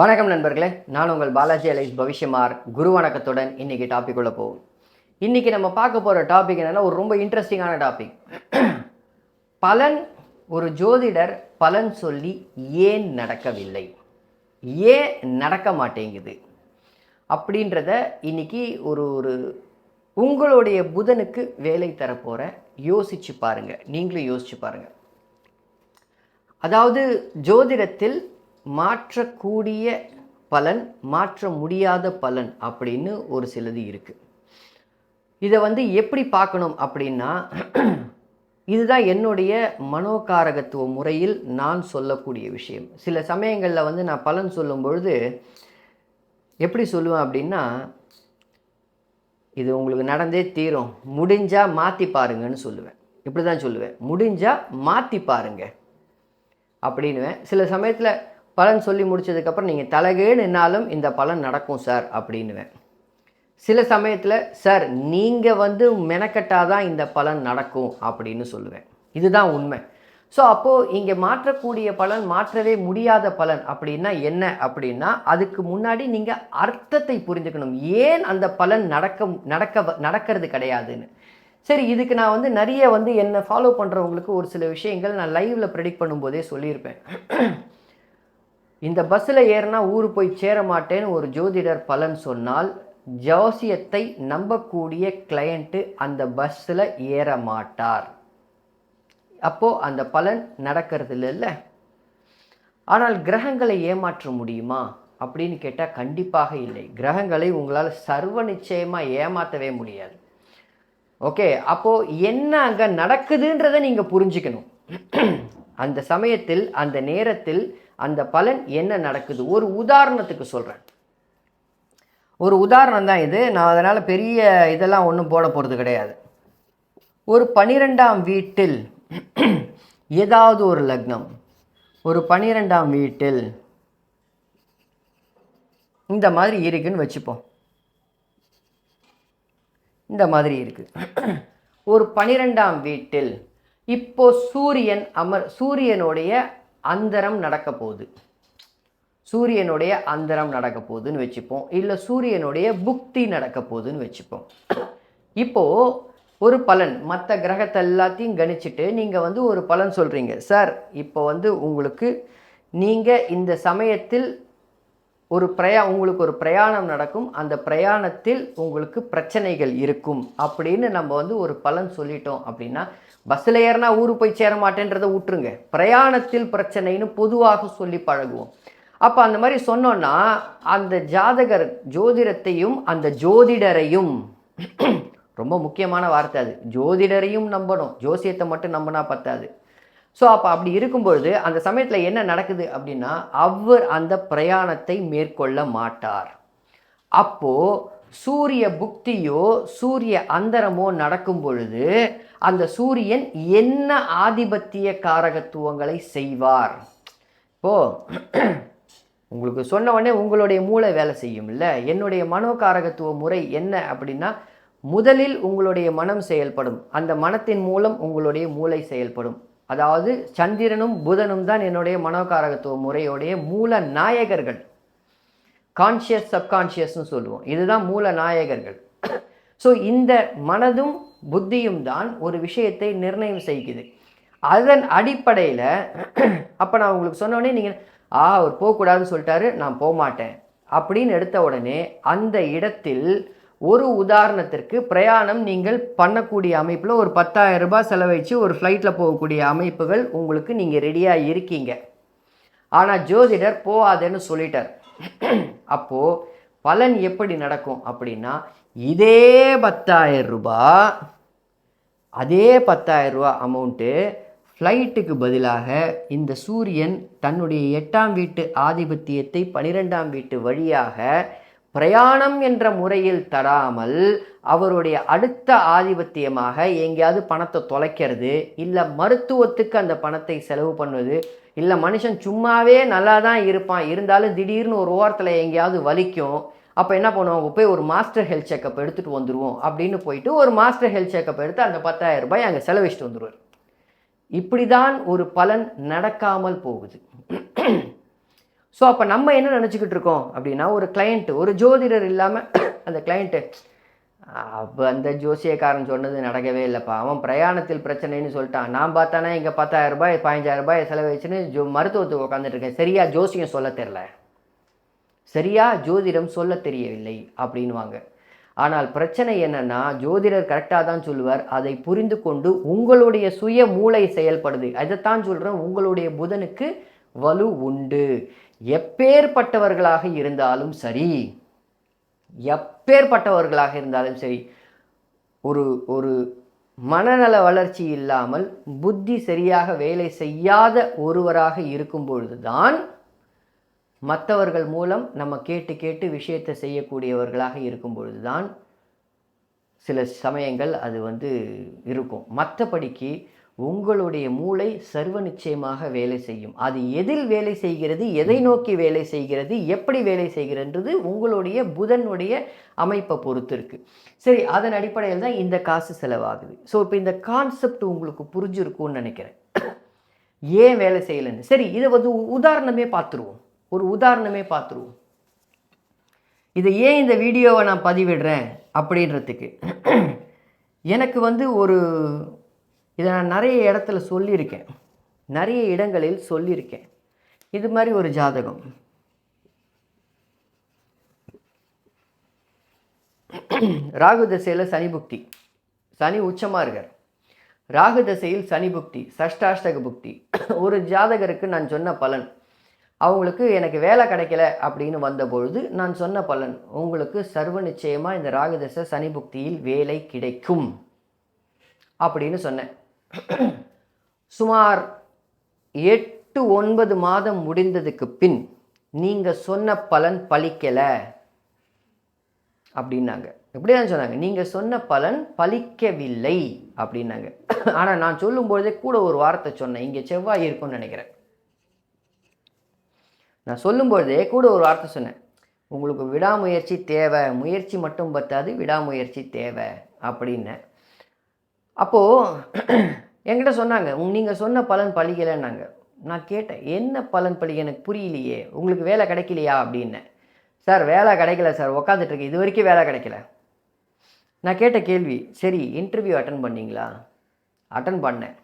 வணக்கம் நண்பர்களே, நான் உங்கள் பாலாஜி அலைஸ் பவிஷ்யமார். குரு வணக்கத்துடன் இன்னைக்கு டாபிக் உள்ள போகும். இன்னைக்கு நம்ம பார்க்க போகிற டாபிக் என்னன்னா, ஒரு ரொம்ப இன்ட்ரெஸ்டிங்கான டாபிக். பலன். ஒரு ஜோதிடர் பலன் சொல்லி ஏன் நடக்கவில்லை, ஏன் நடக்க மாட்டேங்குது அப்படின்றத இன்னைக்கு ஒரு ஒரு உங்களுடைய புதனுக்கு வேலை தரப்போகிற யோசிச்சு பாருங்க. நீங்களும் யோசிச்சு பாருங்க. அதாவது ஜோதிடத்தில் மாற்றக்கூடிய பலன், மாற்ற முடியாத பலன் அப்படின்னு ஒரு சிலது இருக்குது. இதை எப்படி பார்க்கணும் அப்படின்னா, இதுதான் என்னுடைய மனோகாரகத்துவ முறையில் நான் சொல்லக்கூடிய விஷயம். சில சமயங்களில் நான் பலன் சொல்லும் பொழுது எப்படி சொல்லுவேன் அப்படின்னா, இது உங்களுக்கு நடந்தே தீரும், முடிஞ்சால் மாற்றி பாருங்கன்னு சொல்லுவேன். இப்படி தான் சொல்லுவேன், முடிஞ்சால் மாற்றி பாருங்க அப்படின்னுவேன். சில சமயத்தில் பலன் சொல்லி முடித்ததுக்கப்புறம் நீங்கள் தலைகீழ் நின்னாலும் இந்த பலன் நடக்கும் சார் அப்படின்னுவேன். சில சமயத்தில் சார் நீங்கள் மெனக்கட்டாதான் இந்த பலன் நடக்கும் அப்படின்னு சொல்லுவேன். இதுதான் உண்மை. ஸோ அப்போது இங்கே மாற்றக்கூடிய பலன், மாற்றவே முடியாத பலன் அப்படின்னா என்ன அப்படின்னா, அதுக்கு முன்னாடி நீங்கள் அர்த்தத்தை புரிஞ்சுக்கணும். ஏன் அந்த பலன் நடக்கிறது கிடையாதுன்னு. சரி, இதுக்கு நான் நிறைய என்னை ஃபாலோ பண்ணுறவங்களுக்கு ஒரு சில விஷயங்கள் நான் லைவில் ப்ரெடிக்ட் பண்ணும்போதே சொல்லியிருப்பேன். இந்த பஸ்ஸில் ஏறினா ஊர் போய் சேர மாட்டேன்னு ஒரு ஜோதிடர் பலன் சொன்னால், ஜோசியத்தை நம்பக்கூடிய கிளையண்ட்டு அந்த பஸ்ஸில் ஏற மாட்டார். அப்போது அந்த பலன் நடக்கிறது இல்லைல்ல. ஆனால் கிரகங்களை ஏமாற்ற முடியுமா அப்படின்னு கேட்டால் கண்டிப்பாக இல்லை. கிரகங்களை உங்களால் சர்வ நிச்சயமாக ஏமாற்றவே முடியாது. ஓகே, அப்போது என்ன அங்கே நடக்குதுன்றதை நீங்கள் புரிஞ்சுக்கணும். அந்த சமயத்தில், அந்த நேரத்தில் அந்த பலன் என்ன நடக்குது. ஒரு உதாரணத்துக்கு சொல்கிறேன். ஒரு உதாரணம் தான் இது. நான் அதனால் பெரிய இதெல்லாம் ஒன்றும் போட போகிறது கிடையாது. ஒரு 12ஆம் வீட்டில் ஏதாவது ஒரு லக்னம், ஒரு 12ஆம் வீட்டில் இந்த மாதிரி இருக்குன்னு வச்சுப்போம். இந்த மாதிரி இருக்கு. ஒரு 12ஆம் வீட்டில் இப்போ சூரியனுடைய அந்தரம் நடக்க போகுது. சூரியனுடைய அந்தரம் நடக்க போகுதுன்னு வச்சுப்போம். இல்லை சூரியனுடைய புக்தி நடக்க போகுதுன்னு வச்சுப்போம். இப்போது ஒரு பலன், மற்ற கிரகத்தை எல்லாத்தையும் கணிச்சுட்டு நீங்கள் ஒரு பலன் சொல்கிறீங்க. சார் இப்போ உங்களுக்கு நீங்கள் இந்த சமயத்தில் உங்களுக்கு ஒரு பிரயாணம் நடக்கும், அந்த பிரயாணத்தில் உங்களுக்கு பிரச்சனைகள் இருக்கும் அப்படின்னு நம்ம ஒரு பலன் சொல்லிட்டோம் அப்படின்னா, பஸ்ஸில் ஏறினா ஊருக்கு போய் சேர மாட்டேன்றதை விட்டுருங்க, பிரயாணத்தில் பிரச்சனைன்னு பொதுவாக சொல்லி பழகுவோம். அப்போ அந்த மாதிரி சொன்னோன்னா அந்த ஜாதகர் ஜோதிடத்தையும் அந்த ஜோதிடரையும், ரொம்ப முக்கியமான வார்த்தை அது, ஜோதிடரையும் நம்பணும், ஜோசியத்தை மட்டும் நம்பினா பத்தாது. ஸோ அப்போ அப்படி இருக்கும்பொழுது அந்த சமயத்தில் என்ன நடக்குது அப்படின்னா, அவர் அந்த பிரயாணத்தை மேற்கொள்ள மாட்டார். அப்போது சூரிய புக்தியோ சூரிய அந்தரமோ நடக்கும் பொழுது அந்த சூரியன் என்ன ஆதிபத்திய காரகத்துவங்களை செய்வார். இப்போது உங்களுக்கு சொன்ன உடனே உங்களுடைய மூளை வேலை செய்யும் இல்லை. என்னுடைய மனோகாரகத்துவ முறை என்ன அப்படின்னா, முதலில் உங்களுடைய மனம் செயல்படும், அந்த மனத்தின் மூலம் உங்களுடைய மூளை செயல்படும். அதாவது சந்திரனும் புதனும் தான் என்னுடைய மனோகாரகத்துவ முறையோடைய மூல நாயகர்கள். கான்ஷியஸ், சப்கான்ஷியஸ்னு சொல்லுவோம். இதுதான் மூல நாயகர்கள். ஸோ இந்த மனதும் புத்தியும் தான் ஒரு விஷயத்தை நிர்ணயம் செய்கிறது. அதன் அடிப்படையில் அப்போ நான் உங்களுக்கு சொன்னோடனே நீங்கள் அவர் போகக்கூடாதுன்னு சொல்லிட்டாரு, நான் போக மாட்டேன் அப்படின்னு எடுத்த உடனே அந்த இடத்தில் ஒரு உதாரணத்திற்கு பிரயாணம் நீங்கள் பண்ணக்கூடிய அமைப்பில் ஒரு 10,000 ரூபாய் செலவழித்து ஒரு ஃப்ளைட்டில் போகக்கூடிய அமைப்புகள் உங்களுக்கு நீங்கள் ரெடியாக இருக்கீங்க. ஆனால் ஜோதிடர் போகாதேன்னு சொல்லிட்டார். அப்போது பலன் எப்படி நடக்கும் அப்படின்னா, இதே 10,000 ரூபாய், அதே 10,000 ரூபா அமௌண்ட்டு ஃப்ளைட்டுக்கு பதிலாக இந்த சூரியன் தன்னுடைய 8ஆம் வீட்டு ஆதிபத்தியத்தை 12ஆம் வீட்டு வழியாக பிரயாணம் என்ற முறையில் தராமல் அவருடைய அடுத்த ஆதிபத்தியமாக எங்கேயாவது பணத்தை தொலைக்கிறது, இல்லை மருத்துவத்துக்கு அந்த பணத்தை செலவு பண்ணுவது, இல்லை மனுஷன் சும்மாவே நல்லா தான் இருப்பான், இருந்தாலும் திடீர்னு ஒரு ஓரத்தில் எங்கேயாவது வலிக்கும், அப்போ என்ன பண்ணுவாங்க, போய் ஒரு மாஸ்டர் ஹெல்த் செக்கப் எடுத்துகிட்டு வந்துடுவோம் அப்படின்னு போயிட்டு ஒரு மாஸ்டர் ஹெல்த் செக்கப் எடுத்து அந்த 10,000 ரூபாய் அங்கே செலவிச்சுட்டு வந்துடுவார். இப்படி தான் ஒரு பலன் நடக்காமல் போகுது. ஸோ அப்போ நம்ம என்ன நினச்சிக்கிட்டு இருக்கோம் அப்படின்னா, ஒரு கிளையண்ட்டு, ஒரு ஜோதிடர் இல்லாமல் அந்த கிளையண்ட்டு, அப்போ அந்த ஜோசியக்காரன் சொன்னது நடக்கவே இல்லைப்பா, அவன் பிரயாணத்தில் பிரச்சனைன்னு சொல்லிட்டான், நான் பார்த்தானே இங்கே 10,000 ரூபாய் 15,000 ரூபாய் செலவழிச்சுன்னு மருத்துவத்துக்கு உட்காந்துட்டு இருக்கேன், சரியா ஜோசியம் சொல்ல தெரில, சரியா ஜோதிடம் சொல்ல தெரியவில்லை அப்படின்வாங்க. ஆனால் பிரச்சனை என்னன்னா, ஜோதிடர் கரெக்டாக தான் சொல்லுவார், அதை புரிந்து கொண்டு உங்களுடைய சுய மூளை செயல்படுது. அதைத்தான் சொல்கிறேன், உங்களுடைய புதனுக்கு வலு உண்டு. எப்பேற்பட்டவர்களாக இருந்தாலும் சரி, எப்பேற்பட்டவர்களாக இருந்தாலும் சரி, ஒரு ஒரு மனநல வளர்ச்சி இல்லாமல் புத்தி சரியாக வேலை செய்யாத ஒருவராக இருக்கும் பொழுதுதான் மற்றவர்கள் மூலம் நம்ம கேட்டு கேட்டு விஷயத்தை செய்யக்கூடியவர்களாக இருக்கும் பொழுதுதான் சில சமயங்கள் அது இருக்கும். மற்றபடிக்கு உங்களுடைய மூளை சர்வ நிச்சயமாக வேலை செய்யும். அது எதில் வேலை செய்கிறது, எதை நோக்கி வேலை செய்கிறது, எப்படி வேலை செய்கிறன்றது உங்களுடைய புதனுடைய அமைப்பை பொறுத்து இருக்கு. சரி, அதன் அடிப்படையில் தான் இந்த காசு செலவாகுது. ஸோ இப்போ இந்த கான்செப்ட் உங்களுக்கு புரிஞ்சிருக்கும்னு நினைக்கிறேன், ஏன் வேலை செய்யலைன்னு. சரி, இதை உதாரணமே பார்த்துருவோம். ஒரு உதாரணமே பார்த்துருவோம். இதை ஏன் இந்த வீடியோவை நான் பதிவிடுறேன் அப்படின்றதுக்கு, எனக்கு இதை நான் நிறைய இடத்துல சொல்லியிருக்கேன், நிறைய இடங்களில் சொல்லியிருக்கேன். இது மாதிரி ஒரு ஜாதகம், ராகு தசையில் சனி புக்தி, சனி உச்சமாக இருக்கார், ராகு தசையில் சனி புக்தி, சஷ்டாஷ்டக புக்தி. ஒரு ஜாதகருக்கு நான் சொன்ன பலன், அவங்களுக்கு எனக்கு வேலை கிடைக்கல அப்படின்னு வந்தபொழுது நான் சொன்ன பலன், உங்களுக்கு சர்வ நிச்சயமாக இந்த ராகுதசை சனி புக்தியில் வேலை கிடைக்கும் அப்படின்னு சொன்னேன். சுமார் 8-9 மாதம் முடிந்ததுக்கு பின் நீங்கள் சொன்ன பலன் பலிக்கலை அப்படின்னாங்க. எப்படி தான் சொன்னாங்க, நீங்கள் சொன்ன பலன் பலிக்கவில்லை அப்படின்னாங்க. ஆனால் நான் சொல்லும்பொழுதே கூட ஒரு வார்த்தை சொன்னேன், இங்கே செவ்வாய் இருக்கும்னு நினைக்கிறேன். நான் சொல்லும்பொழுதே கூட ஒரு வார்த்தை சொன்னேன், உங்களுக்கு விடாமுயற்சி தேவை, முயற்சி மட்டும் பத்தாது, விடாமுயற்சி தேவை அப்படின்னு. அப்போது என்கிட்ட சொன்னாங்க, நீங்கள் சொன்ன பலன் பலிக்கலைன்னாங்க. நான் கேட்டேன், என்ன பலன் பலிக்க, எனக்கு புரியலையே, உங்களுக்கு வேலை கிடைக்கலையா அப்படின்னேன். சார் வேலை கிடைக்கல சார், உக்காந்துட்ருக்கு, இது வரைக்கும் வேலை கிடைக்கல. நான் கேட்ட கேள்வி, சரி இன்டர்வியூ அட்டன் பண்ணிங்களா? அட்டன் பண்ணேன்.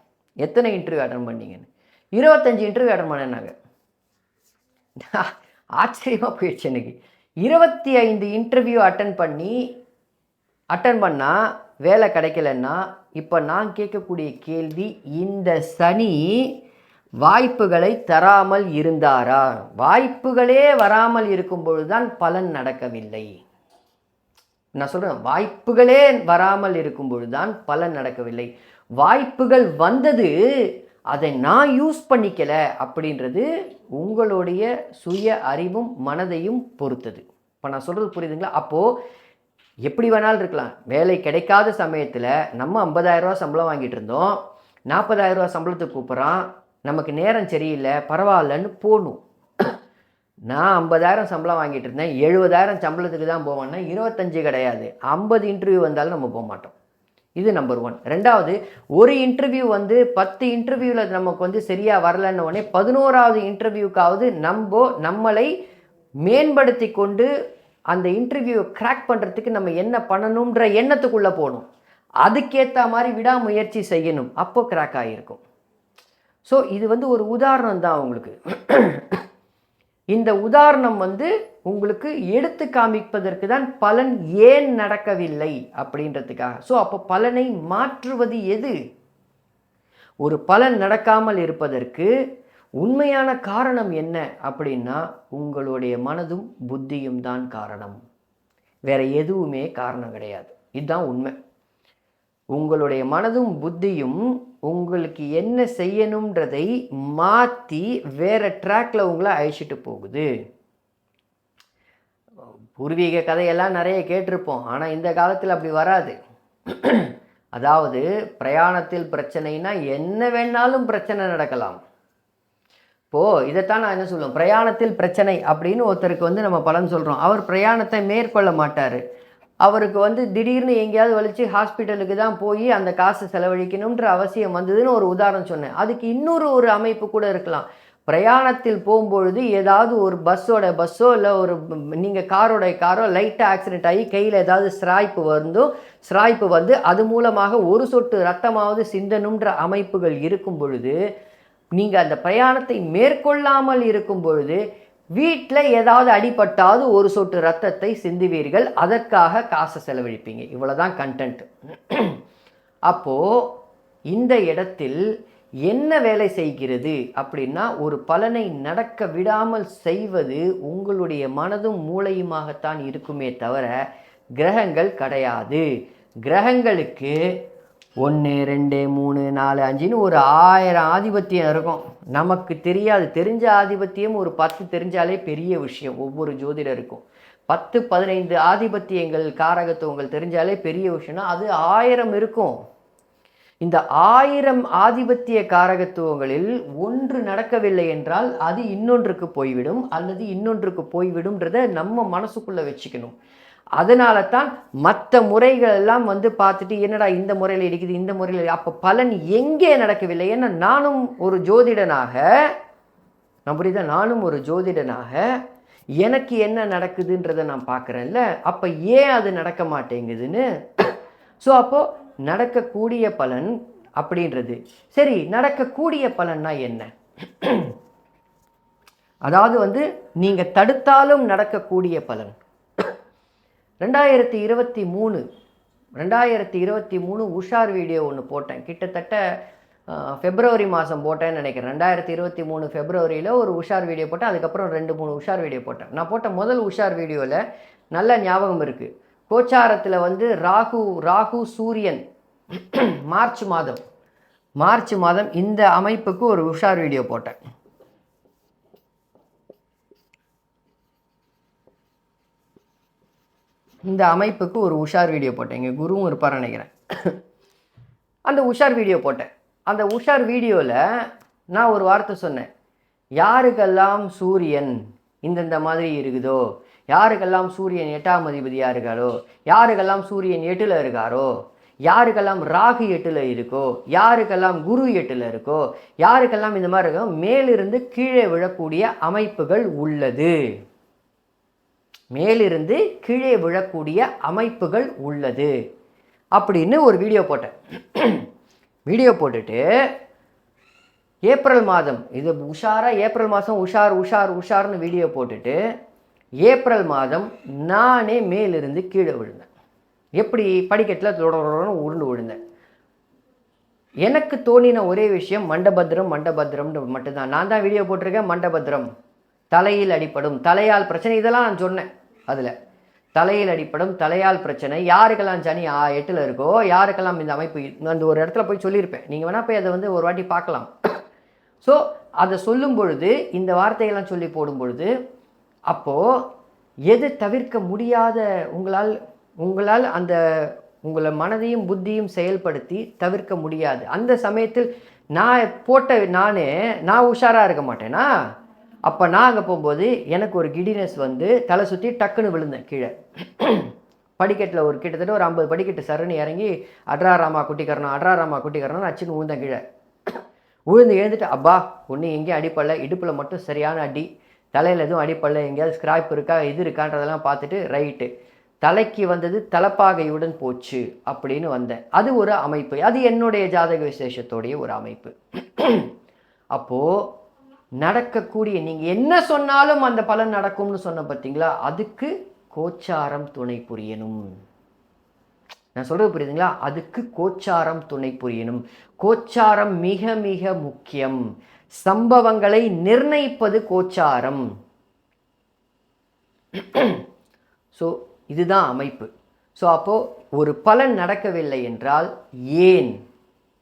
எத்தனை இன்டர்வியூ அட்டன் பண்ணீங்கன்னு? 25 இன்டர்வியூ அட்டன் பண்ணேன்னாங்க. ஆச்சரியமாக போயிடுச்சு எனக்கு. 25 இன்டர்வியூ அட்டன் பண்ணால் வேலை கிடைக்கலன்னா, இப்போ நான் கேட்கக்கூடிய கேள்வி, இந்த சனி வாய்ப்புகளை தராமல் இருந்தாரா? வாய்ப்புகளே வராமல் இருக்கும் பொழுதுதான் பலன் நடக்கவில்லை. நான் சொல்கிறேன், வாய்ப்புகளே வராமல் இருக்கும் பொழுதுதான் பலன் நடக்கவில்லை. வாய்ப்புகள் வந்தது, அதை நான் யூஸ் பண்ணிக்கல அப்படின்றது உங்களுடைய சுய அறிவும் மனதையும் பொறுத்தது. இப்போ நான் சொல்கிறது புரியுதுங்களா? அப்போது எப்படி வேணாலும் இருக்கலாம். வேலை கிடைக்காத சமயத்தில் நம்ம 50,000 ரூபா சம்பளம் வாங்கிட்டு இருந்தோம், 40,000 ரூபா சம்பளத்துக்கு கூப்பிட்றான், நமக்கு நேரம் சரியில்லை, பரவாயில்லன்னு போகணும். நான் 50,000 சம்பளம் வாங்கிட்டு இருந்தேன், 70,000 சம்பளத்துக்கு தான் போவேன்னா 25 கிடையாது, 50 இன்டர்வியூ வந்தாலும் நம்ம போக மாட்டோம். இது நம்பர் 1. ரெண்டாவது, ஒரு இன்டர்வியூ 10 இன்டர்வியூவில் நமக்கு சரியாக வரலன்னு உடனே 11வது இன்டர்வியூக்காவது நம்மளை மேம்படுத்தி கொண்டு அந்த இன்டர்வியூவை கிராக் பண்ணுறதுக்கு நம்ம என்ன பண்ணணுன்ற எண்ணத்துக்குள்ளே போகணும். அதுக்கேற்ற மாதிரி விடாமுயற்சி செய்யணும், அப்போ கிராக் ஆகியிருக்கும். ஸோ இது ஒரு உதாரணம் தான் உங்களுக்கு. இந்த உதாரணம் உங்களுக்கு எடுத்து காமிப்பதற்கு தான் பலன் ஏன் நடக்கவில்லை அப்படின்றதுக்காக. ஸோ அப்போ பலனை மாற்றுவது எது? ஒரு பலன் நடக்காமல் இருப்பதற்கு உண்மையான காரணம் என்ன அப்படின்னா, உங்களுடைய மனதும் புத்தியும் தான் காரணம், வேற எதுவுமே காரணம் கிடையாது. இதுதான் உண்மை. உங்களுடைய மனதும் புத்தியும் உங்களுக்கு என்ன செய்யணுன்றதை மாற்றி வேற ட்ராக்ல உங்களை அழிச்சிட்டு போகுது. பூர்வீக கதையெல்லாம் நிறைய கேட்டிருப்போம், ஆனால் இந்த காலத்தில் அப்படி வராது. அதாவது பிரயாணத்தில் பிரச்சனைனா என்ன வேணாலும் பிரச்சனை நடக்கலாம். இப்போது இதைத்தான் நான் என்ன சொல்லுவேன், பிரயாணத்தில் பிரச்சனை அப்படின்னு ஒருத்தருக்கு நம்ம பலன் சொல்கிறோம். அவர் பிரயாணத்தை மேற்கொள்ள மாட்டார், அவருக்கு திடீர்னு எங்கேயாவது வலிச்சு ஹாஸ்பிட்டலுக்கு தான் போய் அந்த காசு செலவழிக்கணுன்ற அவசியம் வந்ததுன்னு ஒரு உதாரணம் சொன்னேன். அதுக்கு இன்னொரு அமைப்பு கூட இருக்கலாம். பிரயாணத்தில் போகும்பொழுது ஏதாவது ஒரு பஸ்ஸோ இல்லை ஒரு நீங்கள் காரோ லைட்டாக ஆக்சிடென்ட் ஆகி கையில் ஏதாவது ஸ்ராய்ப்பு வந்து அது மூலமாக ஒரு சொட்டு ரத்தமாவது சிந்தனுன்ற அமைப்புகள் இருக்கும் பொழுது, நீங்கள் அந்த பிரயாணத்தை மேற்கொள்ளாமல் இருக்கும் பொழுது வீட்டில் ஏதாவது அடிபட்டாவது ஒரு சொட்டு ரத்தத்தை சிந்துவீர்கள், அதற்காக காசை செலவழிப்பீங்க. இவ்வளோதான் கண்டென்ட். அப்போது இந்த இடத்தில் என்ன வேலை செய்கிறது அப்படின்னா, ஒரு பலனை நடக்க விடாமல் செய்வது உங்களுடைய மனதும் மூளையுமாகத்தான் இருக்குமே தவிர கிரகங்கள் கிடையாது. கிரகங்களுக்கு 1 2 3 4 5ன்னு ஒரு 1000 ஆதிபத்தியம் இருக்கும். நமக்கு தெரியாது. தெரிஞ்ச ஆதிபத்தியம் ஒரு 10 தெரிஞ்சாலே பெரிய விஷயம். ஒவ்வொரு ஜோதிடருக்கும் 10 15 ஆதிபத்தியங்கள் காரகத்துவங்கள் தெரிஞ்சாலே பெரிய விஷயம்னா அது 1000 இருக்கும். இந்த 1000 ஆதிபத்திய காரகத்துவங்களில் ஒன்று நடக்கவில்லை என்றால் அது இன்னொன்றுக்கு போய்விடும், அல்லது இன்னொன்றுக்கு போய்விடும்ன்றதை நம்ம மனசுக்குள்ளே வச்சுக்கணும். அதனால தான் மற்ற முறைகள் எல்லாம் வந்து பார்த்துட்டு என்னடா இந்த முறையில் இருக்குது இந்த முறையில், அப்போ பலன் எங்கே நடக்கவில்லை. ஏன்னா நானும் ஒரு ஜோதிடனாக எனக்கு என்ன நடக்குதுன்றதை நான் பார்க்குறேன்ல, அப்போ ஏன் அது நடக்க மாட்டேங்குதுன்னு. ஸோ அப்போது நடக்கக்கூடிய பலன் அப்படின்றது சரி. நடக்கக்கூடிய பலன்னா என்ன? அதாவது வந்து நீங்கள் தடுத்தாலும் நடக்கக்கூடிய பலன். 2023 உஷார் வீடியோ ஒன்று போட்டேன். கிட்டத்தட்ட பிப்ரவரி மாதம் போட்டேன்னு நினைக்கிறேன். 2023 பிப்ரவரியில் ஒரு உஷார் வீடியோ போட்டேன். அதுக்கப்புறம் 2-3 உஷார் வீடியோ போட்டேன். நான் போட்ட முதல் உஷார் வீடியோவில் நல்ல ஞாபகம் இருக்குது. கோச்சாரத்தில் வந்து ராகு சூரியன் மார்ச் மாதம் இந்த அமைப்புக்கு ஒரு உஷார் வீடியோ போட்டேன். இந்த அமைப்புக்கு ஒரு உஷார் வீடியோ போட்டேன். இங்கே குருவும் இருப்பார் நினைக்கிறேன். அந்த உஷார் வீடியோ போட்டேன். அந்த உஷார் வீடியோவில் நான் ஒரு வார்த்தை சொன்னேன். யாருக்கெல்லாம் சூரியன் இந்தந்த மாதிரி இருக்குதோ, யாருக்கெல்லாம் சூரியன் 8ஆம் அதிபதியாக இருக்காரோ, யாருக்கெல்லாம் சூரியன் 8ல் இருக்காரோ, யாருக்கெல்லாம் ராகு 8ல் இருக்கோ, யாருக்கெல்லாம் குரு 8ல் இருக்கோ, யாருக்கெல்லாம் இந்த மாதிரி இருக்கோ, மேலிருந்து கீழே விழக்கூடிய அமைப்புகள் உள்ளது. மேலிருந்து கீழே விழக்கூடிய அமைப்புகள் உள்ளது அப்படின்னு ஒரு வீடியோ போட்டேன். வீடியோ போட்டுட்டு ஏப்ரல் மாதம் இது ஏப்ரல் மாதம் உஷார்னு வீடியோ போட்டுட்டு ஏப்ரல் மாதம் நானே மேலிருந்து கீழே விழுந்தேன். எப்படி? படிக்கட்டில் உருண்டு விழுந்தேன். எனக்கு தோணின ஒரே விஷயம் மண்டபத்திரம் மட்டும்தான். நான் தான் வீடியோ போட்டிருக்கேன். மண்டபத்திரம், தலையில் அடிப்படும், தலையால் பிரச்சனை, இதெல்லாம் நான் சொன்னேன். அதில் தலையில் அடிப்படும், தலையால் பிரச்சனை, யாருக்கெல்லாம் சனி 8ல் இருக்கோ, யாருக்கெல்லாம் இந்த அமைப்பு, அந்த ஒரு இடத்துல போய் சொல்லியிருப்பேன். நீங்கள் வேணால் போய் அதை வந்து ஒரு வாட்டி பார்க்கலாம். ஸோ அதை சொல்லும் பொழுது, இந்த வார்த்தைகள்லாம் சொல்லி போடும் பொழுது, அப்போது எது தவிர்க்க முடியாத உங்களால் அந்த உங்களை மனதையும் புத்தியும் செயல்படுத்தி தவிர்க்க முடியாது. அந்த சமயத்தில் நான் உஷாராக இருக்க மாட்டேனா? அப்போ நான் அங்கே போகும்போது எனக்கு ஒரு கிடினஸ் வந்து தலை சுற்றி டக்குன்னு விழுந்தேன் கீழே. படிக்கட்டில் கிட்டத்தட்ட ஒரு 50 படிக்கட்டு சரணி இறங்கி அட்ராராமா குட்டிக்கரணம் அச்சுன்னு விழுந்தேன் கீழே. விழுந்து எழுந்துட்டு அப்பா ஒன்று எங்கேயும் அடிப்படல, இடுப்பில் மட்டும் சரியான அடி, தலையில் எதுவும் அடிப்படல, எங்கேயாவது ஸ்க்ராப் இருக்கா இது இருக்கான்றதெல்லாம் பார்த்துட்டு ரைட்டு, தலைக்கு வந்தது தலப்பாகையுடன் போச்சு அப்படின்னு வந்தேன். அது ஒரு அமைப்பு. அது என்னுடைய ஜாதக விசேஷத்தோடைய ஒரு அமைப்பு. அப்போது நடக்கக்கூடிய நீங்கள் என்ன சொன்னாலும் அந்த பலன் நடக்கும்னு சொன்ன பார்த்தீங்களா, அதுக்கு கோச்சாரம் துணை புரியணும். நான் சொல்கிறது புரியுதுங்களா? அதுக்கு கோச்சாரம் துணை புரியணும். கோச்சாரம் மிக மிக முக்கியம். சம்பவங்களை நிர்ணயிப்பது கோச்சாரம். ஸோ இதுதான் அமைப்பு. ஸோ அப்போது ஒரு பலன் நடக்கவில்லை என்றால் ஏன்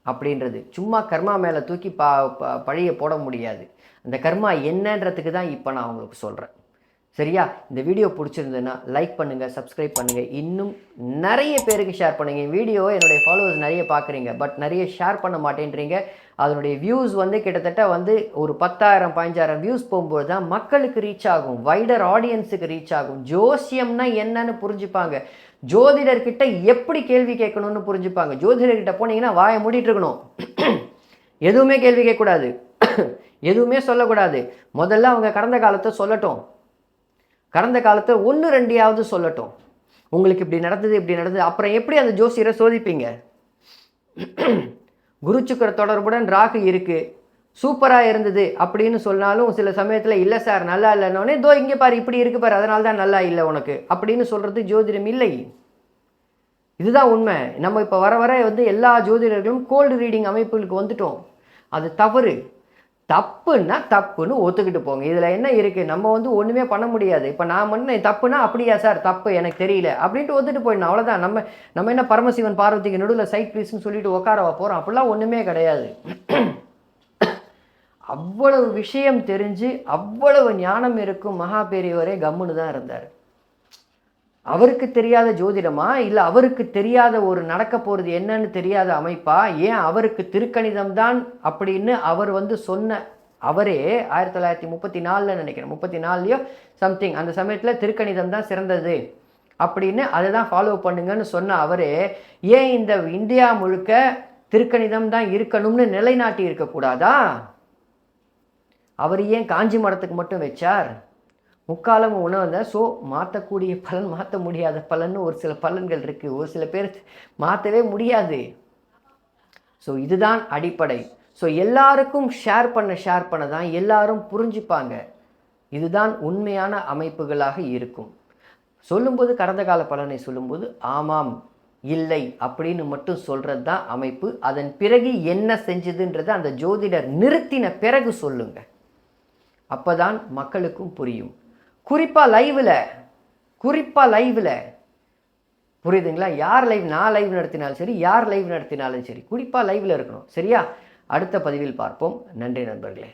அப்படின்றது சும்மா கர்மா மேலே தூக்கி பழிய போட முடியாது. அந்த கர்மா என்னன்றதுக்கு தான் இப்போ நான் உங்களுக்கு சொல்கிறேன். சரியா? இந்த வீடியோ பிடிச்சிருந்ததுன்னா லைக் பண்ணுங்கள், சப்ஸ்கிரைப் பண்ணுங்கள், இன்னும் நிறைய பேருக்கு ஷேர் பண்ணுங்கள். வீடியோ என்னுடைய ஃபாலோவர்ஸ் நிறைய பார்க்குறீங்க, பட் நிறைய ஷேர் பண்ண மாட்டேன்றீங்க. அதனுடைய வியூஸ் வந்து கிட்டத்தட்ட வந்து ஒரு 10,000 15,000 வியூஸ் போகும்போது தான் மக்களுக்கு ரீச் ஆகும், வைடர் ஆடியன்ஸுக்கு ரீச் ஆகும். ஜோசியம்னா என்னன்னு புரிஞ்சுப்பாங்க, ஜோதிடர்கிட்ட எப்படி கேள்வி கேட்கணும்னு புரிஞ்சுப்பாங்க. ஜோதிடர்கிட்ட போனீங்கன்னா வாயை மூடிட்டு இருக்கணும், எதுவுமே கேள்வி கேட்கக்கூடாது. எதுவுமே சொல்லக்கூடாது. முதல்ல அவங்க கடந்த காலத்தை சொல்லட்டும். கடந்த காலத்தை 1-2 சொல்லட்டும். உங்களுக்கு இப்படி நடந்தது. அப்புறம் எப்படி அந்த ஜோசியரை சோதிப்பீங்க? குரு சுக்கிர தொடர்புடன் ராகு இருக்கு, சூப்பராக இருந்தது அப்படின்னு சொன்னாலும் சில சமயத்தில் இல்லை சார் நல்லா இல்லைன்னொடனே, தோ இங்கே பாரு இப்படி இருக்கு பாரு, அதனால தான் நல்லா இல்லை உனக்கு அப்படின்னு சொல்கிறது ஜோதிடம் இல்லை. இதுதான் உண்மை. நம்ம இப்போ வர வர எல்லா ஜோதிடர்களும் கோல்டு ரீடிங் அமைப்புகளுக்கு வந்துட்டோம். அது தவறு. தப்புன்னா தப்புன்னு ஒத்துக்கிட்டு போங்க. இதில் என்ன இருக்குது? நம்ம ஒன்றுமே பண்ண முடியாது. இப்போ நான் பண்ண தப்புனா அப்படியா சார் தப்பு எனக்கு தெரியல அப்படின்ட்டு ஒத்துட்டு போயிடணும், அவ்வளோதான். நம்ம என்ன பரமசிவன் பார்வதிக்கு நடுவில் சைட் ப்ளீஸ்ன்னு சொல்லிட்டு உட்காரவா போகிறோம்? அப்படிலாம் ஒன்றுமே கிடையாது. அவ்வளவு விஷயம் தெரிஞ்சு அவ்வளவு ஞானம் இருக்கும் மகா பெரியவரே கம்முன்னு தான் இருந்தார். அவருக்கு தெரியாத ஜோதிடமா, இல்லை அவருக்கு தெரியாத ஒரு நடக்க போகிறது என்னன்னு தெரியாத அமைப்பா? ஏன் அவருக்கு திருக்கணிதம் தான் அப்படின்னு அவர் சொன்ன அவரே 1934 நினைக்கிறேன், 34லையோ சம்திங் அந்த சமயத்தில் திருக்கணிதம் தான் சிறந்தது அப்படின்னு அதை தான் ஃபாலோ பண்ணுங்கன்னு சொன்ன அவரே ஏன் இந்த இந்தியா முழுக்க திருக்கணிதம் தான் இருக்கணும்னு நிலைநாட்டி இருக்கக்கூடாதா? அவர் ஏன் காஞ்சி மடத்துக்கு மட்டும் வச்சார்? முக்காலமும் உணவு. ஸோ மாற்றக்கூடிய பலன், மாற்ற முடியாத பலன்னு ஒரு சில பலன்கள் இருக்குது. ஒரு சில பேர் மாற்றவே முடியாது. ஸோ இதுதான் அடிப்படை. ஸோ எல்லாருக்கும் ஷேர் பண்ண தான் எல்லாரும் புரிஞ்சுப்பாங்க. இதுதான் உண்மையான அமைப்புகளாக இருக்கும். சொல்லும்போது கடந்த கால பலனை சொல்லும்போது ஆமாம் இல்லை அப்படின்னு மட்டும் சொல்கிறது தான் அமைப்பு. அதன் பிறகு என்ன செஞ்சதுன்றதை அந்த ஜோதிடர் நிறுத்தின பிறகு சொல்லுங்க. அப்போ தான் மக்களுக்கும் புரியும். குறிப்பாக லைவில் புரியுதுங்களா? யார் லைவ், நான் லைவ் நடத்தினாலும் சரி, யார் லைவ் நடத்தினாலும் சரி, குறிப்பாக லைவில் இருக்கணும். சரியா? அடுத்த பதிவில் பார்ப்போம். நன்றி நண்பர்களே.